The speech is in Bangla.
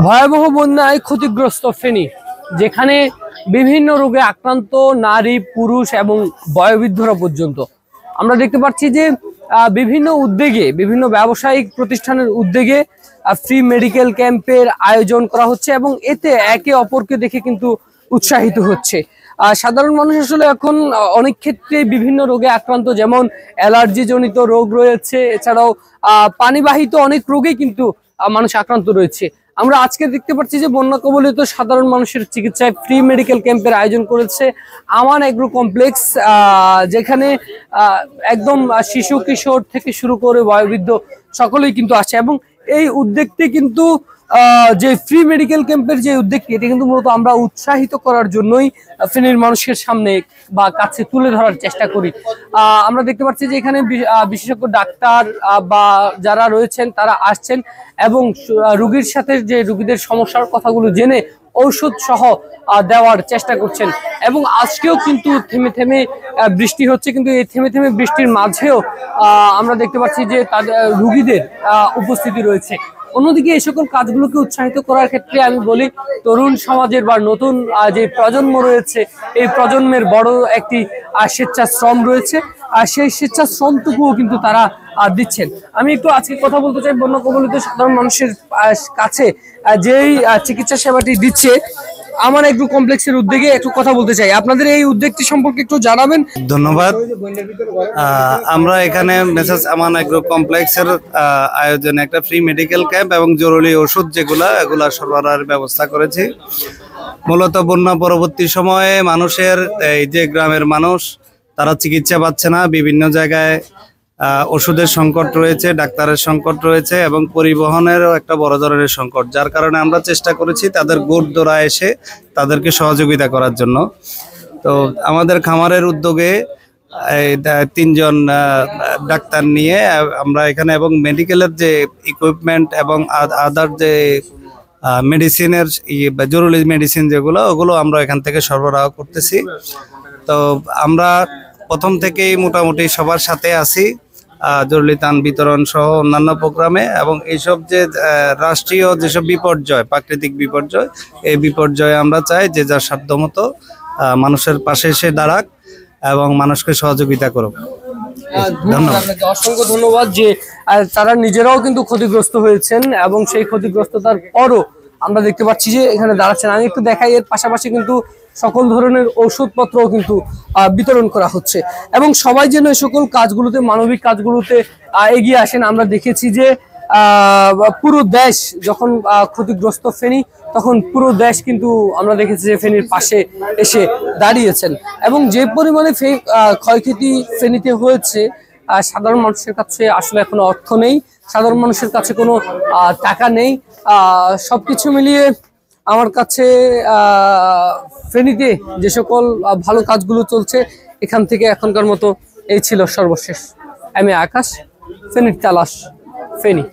ভয়াবহ বন্যায় ক্ষতিগ্রস্ত ফেনী, যেখানে বিভিন্ন রোগে আক্রান্ত নারী, পুরুষ এবং বয়োবৃদ্ধরা পর্যন্ত। আমরা দেখতে পাচ্ছি যে বিভিন্ন উদ্যোগে, বিভিন্ন ব্যবসায়িক প্রতিষ্ঠানের উদ্যোগে ফ্রি মেডিকেল ক্যাম্পের আয়োজন করা হচ্ছে এবং এতে একে অপরকে দেখে কিন্তু উৎসাহিত হচ্ছে। সাধারণ মানুষ আসলে এখন অনেক ক্ষেত্রে বিভিন্ন রোগে আক্রান্ত, যেমন অ্যালার্জি জনিত রোগ রয়েছে, এছাড়াও পানিবাহিত অনেক রোগে কিন্তু মানুষ আক্রান্ত রয়েছে। আমরা আজকে দেখতে পাচ্ছি যে বন্যা কবলিত সাধারণ মানুষের চিকিৎসায় ফ্রি মেডিকেল ক্যাম্পের আয়োজন করেছে আমান এগ্রো কমপ্লেক্স, যেখানে একদম শিশু কিশোর থেকে শুরু করে বয়োবৃদ্ধ সকলেই কিন্তু আসে। এবং এই উদ্যোগটি কিন্তু যে ফ্রি মেডিকেল ক্যাম্পের যে উদ্যোগটি, এটি কিন্তু মূলত আমরা উৎসাহিত করার জন্যই ফেনীর মানুষের সামনে বা কাছে তুলে ধরার চেষ্টা করি। আমরা দেখতে পাচ্ছি যে এখানে বিশেষজ্ঞ ডাক্তার বা যারা রয়েছেন তারা আসছেন এবং রোগীর সাথে যে রোগীদের সমস্যার কথাগুলো জেনে ঔষধ সহ দেওয়ার চেষ্টা করছেন। এবং আজকেও কিন্তু থেমে থেমে বৃষ্টি হচ্ছে, কিন্তু এই থেমে থেমে বৃষ্টির মাঝেও আমরা দেখতে পাচ্ছি যে তাদের রোগীদের উপস্থিতি রয়েছে। অন্যদিকে এই সকল কাজগুলোকে উৎসাহিত করার ক্ষেত্রে আমি বলি, তরুণ সমাজের বা নতুন যে প্রজন্ম রয়েছে, এই প্রজন্মের বড় একটি স্বেচ্ছাশ্রম রয়েছে, আর সেই স্বেচ্ছাশ্রমটুকুও কিন্তু তারা দিচ্ছেন। আমি একটু আজকে কথা বলতে চাই বন্যা কবলিত সাধারণ মানুষের কাছে যেই চিকিৎসা সেবাটি দিচ্ছে আমান এগ্রো কমপ্লেক্সের উদ্যোগে একটু কথা বলতে চাই। আপনাদের এই উদ্যোগটি সম্পর্কে একটু জানাবেন। ধন্যবাদ। আমরা এখানে মেসেজ আমান এগ্রো কমপ্লেক্সের আয়োজনে একটা ফ্রি মেডিকেল ক্যাম্প এবং জরুরি ওষুধ এগুলা সরবরাহের ব্যবস্থা করেছি। মূলত বন্যা পরবর্তী সময়ে মানুষের এই যে গ্রামের মানুষ তারা চিকিৎসা পাচ্ছে না, বিভিন্ন জায়গায় ওষুধের সংকট রয়েছে, ডাক্তারের সংকট রয়েছে এবং পরিবহনেরও একটা বড় ধরনের সংকট, যার কারণে আমরা চেষ্টা করেছি তাদের গোড় দোরা এসে তাদেরকে সহযোগিতা করার জন্য। তো আমাদের খামারের উদ্যোগে 3 জন ডাক্তার নিয়ে আমরা এখানে এবং মেডিকেলের যে ইকুইপমেন্ট এবং আদার যে মেডিসিনের জরুরি মেডিসিন ওগুলো আমরা এখান থেকে সরবরাহ করতেছি। তো আমরা প্রথম থেকেই মোটামুটি সবার সাথে আছি জরুরি ত্রাণ বিতরণ সহ অন্যান্য প্রোগ্রামে, এবং এইসব যে রাষ্ট্রীয় যেসব বিপর্যয়, প্রাকৃতিক বিপর্যয়, এই বিপর্যয়ে আমরা চাই যে যার সাধ্যমতো মানুষের পাশে এসে দাঁড়াক এবং মানুষকে সহযোগিতা করুক। অসংখ্য ধন্যবাদ যে তারা নিজেরাও কিন্তু ক্ষতিগ্রস্ত হয়েছেন এবং সেই ক্ষতিগ্রস্ততার পরও আমরা দেখতে পাচ্ছি যে এখানে দাঁড়াচ্ছেন। আমি একটু দেখাই, এর পাশাপাশি কিন্তু সকল ধরনের ঔষধপত্রও কিন্তু বিতরণ করা হচ্ছে এবং সবাই যেন এই সকল কাজগুলোতে, মানবিক কাজগুলোতে এগিয়ে আসেন। আমরা দেখেছি যে পুরো দেশ যখন ক্ষতিগ্রস্ত ফেনী, তখন পুরো দেশ কিন্তু আমরা দেখেছি যে ফেনীর পাশে এসে দাঁড়িয়েছেন এবং যে পরিমাণে ক্ষয়ক্ষতি ফেনীতে হয়েছে, সাধারণ মানুষের কাছে আসলে এখনো অর্থ নেই, সাধারণ মানুষের কাছে কোনো টাকা নেই। সবকিছু মিলিয়ে আমার কাছে ফেনীতে যে সকল ভালো কাজগুলো চলছে, এখান থেকে এখনকার মতো এই ছিল সর্বশেষ। আমি আকাশ, ফেনীর তালাশ, ফেনী।